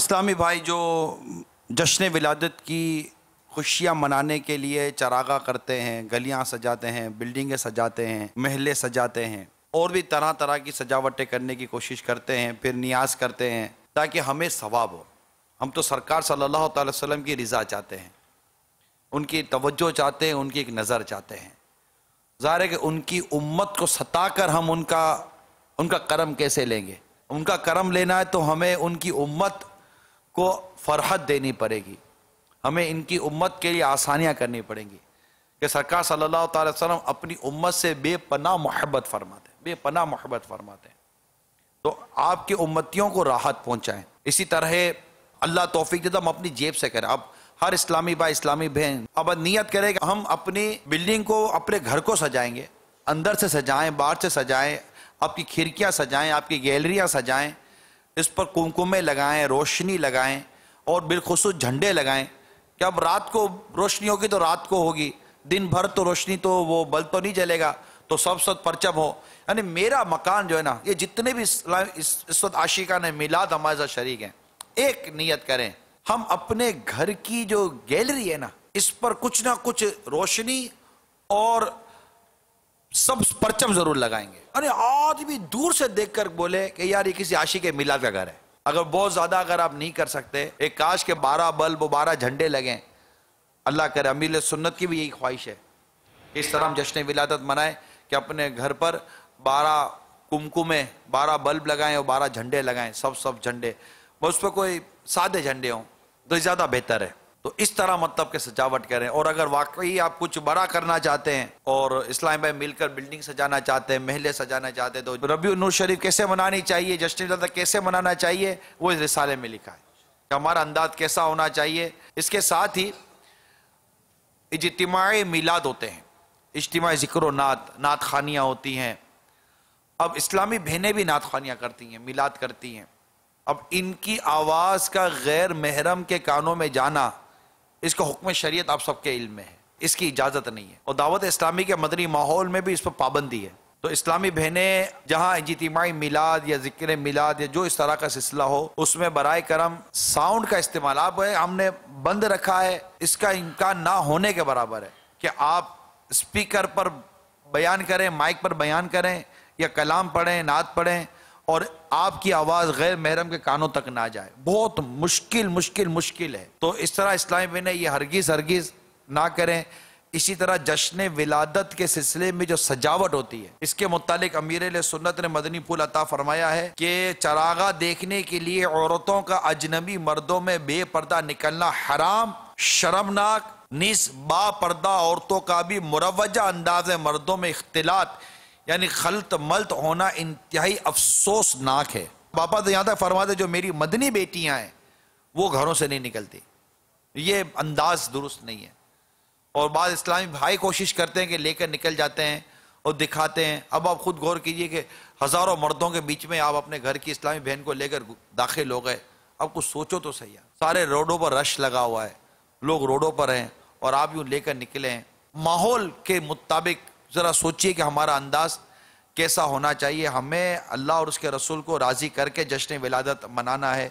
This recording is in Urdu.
اسلامی بھائی جو جشن ولادت کی خوشیاں منانے کے لیے چراغاں کرتے ہیں، گلیاں سجاتے ہیں، بلڈنگیں سجاتے ہیں، محلے سجاتے ہیں اور بھی طرح طرح کی سجاوٹیں کرنے کی کوشش کرتے ہیں، پھر نیاز کرتے ہیں تاکہ ہمیں ثواب ہو۔ ہم تو سرکار صلی اللہ تعالی وسلم کی رضا چاہتے ہیں، ان کی توجہ چاہتے ہیں، ان کی ایک نظر چاہتے ہیں۔ ظاہر ہے کہ ان کی امت کو ستا کر ہم ان کا کرم کیسے لیں گے؟ ان کا کرم لینا ہے تو ہمیں ان کی امت کو فرحت دینی پڑے گی، ہمیں ان کی امت کے لیے آسانیاں کرنی پڑیں گی کہ سرکار صلی اللہ تعالی وسلم اپنی امت سے بے پناہ محبت فرماتے ہیں، بے پناہ محبت فرماتے ہیں، تو آپ کے امتیوں کو راحت پہنچائیں۔ اسی طرح اللہ توفیق دے تو ہم اپنی جیب سے کریں۔ اب ہر اسلامی بھائی، اسلامی بہن اب نیت کرے کہ ہم اپنی بلڈنگ کو، اپنے گھر کو سجائیں گے، اندر سے سجائیں، باہر سے سجائیں، آپ کی کھڑکیاں سجائیں، آپ کی گیلریاں سجائیں، اس پر کمکمے لگائیں، روشنی لگائیں اور بالخصوص جھنڈے لگائیں کہ اب رات کو روشنی ہوگی تو رات کو ہوگی، دن بھر تو روشنی تو وہ بلب تو نہیں جلے گا، تو سب پرچم ہو۔ یعنی میرا مکان جو ہے نا، یہ جتنے بھی اس وقت عاشقان میلاد ہمارے ساتھ شریک ہیں، ایک نیت کریں، ہم اپنے گھر کی جو گیلری ہے نا، اس پر کچھ نہ کچھ روشنی اور سب پرچم ضرور لگائیں گے۔ ارے آدمی دور سے دیکھ کر بولے کہ یار یہ کسی عاشق میلاد کا گھر ہے۔ اگر بہت زیادہ اگر آپ نہیں کر سکتے، ایک کاش کے 12 بلب و 12 جھنڈے لگیں۔ اللہ کرے، امیر سنت کی بھی یہی خواہش ہے کہ اس طرح ہم جشن ولادت منائیں کہ اپنے گھر پر 12 کمکمے، 12 بلب لگائیں اور 12 جھنڈے لگائیں، سب جھنڈے، اس پہ کوئی سادے جھنڈے ہوں تو زیادہ بہتر ہے۔ تو اس طرح مطلب کہ سجاوٹ کریں، اور اگر واقعی آپ کچھ بڑا کرنا چاہتے ہیں اور اسلام بھائی مل کر بلڈنگ سجانا چاہتے ہیں، محلے سجانا چاہتے ہیں، تو ربیع النور شریف کیسے منانی چاہیے، جشن ولادت کیسے منانا چاہیے، وہ اس رسالے میں لکھا ہے کہ ہمارا انداز کیسا ہونا چاہیے۔ اس کے ساتھ ہی اجتماعی میلاد ہوتے ہیں، اجتماعی ذکر و نعت خوانیاں ہوتی ہیں۔ اب اسلامی بہنیں بھی نعت خوانیاں کرتی ہیں، میلاد کرتی ہیں۔ اب ان کی آواز کا غیر محرم کے کانوں میں جانا، اس کا حکم شریعت آپ سب کے علم میں ہے، اس کی اجازت نہیں ہے، اور دعوت اسلامی کے مدنی ماحول میں بھی اس پر پابندی ہے۔ تو اسلامی بہنیں جہاں اجتماعی میلاد یا ذکر میلاد یا جو اس طرح کا سلسلہ ہو، اس میں برائے کرم ساؤنڈ کا استعمال آپ ہم نے بند رکھا ہے، اس کا امکان نہ ہونے کے برابر ہے کہ آپ اسپیکر پر بیان کریں، مائک پر بیان کریں یا کلام پڑھیں، نعت پڑھیں اور آپ کی آواز غیر محرم کے کانوں تک نہ جائے۔ بہت مشکل ہے۔ تو اس طرح اسلامی بہنیں یہ ہرگز نہ کریں۔ اسی طرح جشن ولادت کے سلسلے میں جو سجاوٹ ہوتی ہے، اس کے متعلق امیر اہل سنت نے مدنی پھول عطا فرمایا ہے کہ چراغاں دیکھنے کے لیے عورتوں کا اجنبی مردوں میں بے پردہ نکلنا حرام، شرمناک، نیز با پردہ عورتوں کا بھی مروجہ انداز مردوں میں اختلاط یعنی خلط ملط ہونا انتہائی افسوسناک ہے۔ باپا تو یہاں تک فرماتے جو میری مدنی بیٹیاں ہیں وہ گھروں سے نہیں نکلتی، یہ انداز درست نہیں ہے۔ اور بعض اسلامی بھائی کوشش کرتے ہیں کہ لے کر نکل جاتے ہیں اور دکھاتے ہیں۔ اب آپ خود غور کیجئے کہ ہزاروں مردوں کے بیچ میں آپ اپنے گھر کی اسلامی بہن کو لے کر داخل ہو گئے، اب کچھ سوچو تو صحیح ہے۔ سارے روڈوں پر رش لگا ہوا ہے، لوگ روڈوں پر ہیں اور آپ یوں لے کر نکلے ہیں۔ ماحول کے مطابق ذرا سوچئے کہ ہمارا انداز کیسا ہونا چاہیے۔ ہمیں اللہ اور اس کے رسول کو راضی کر کے جشن ولادت منانا ہے۔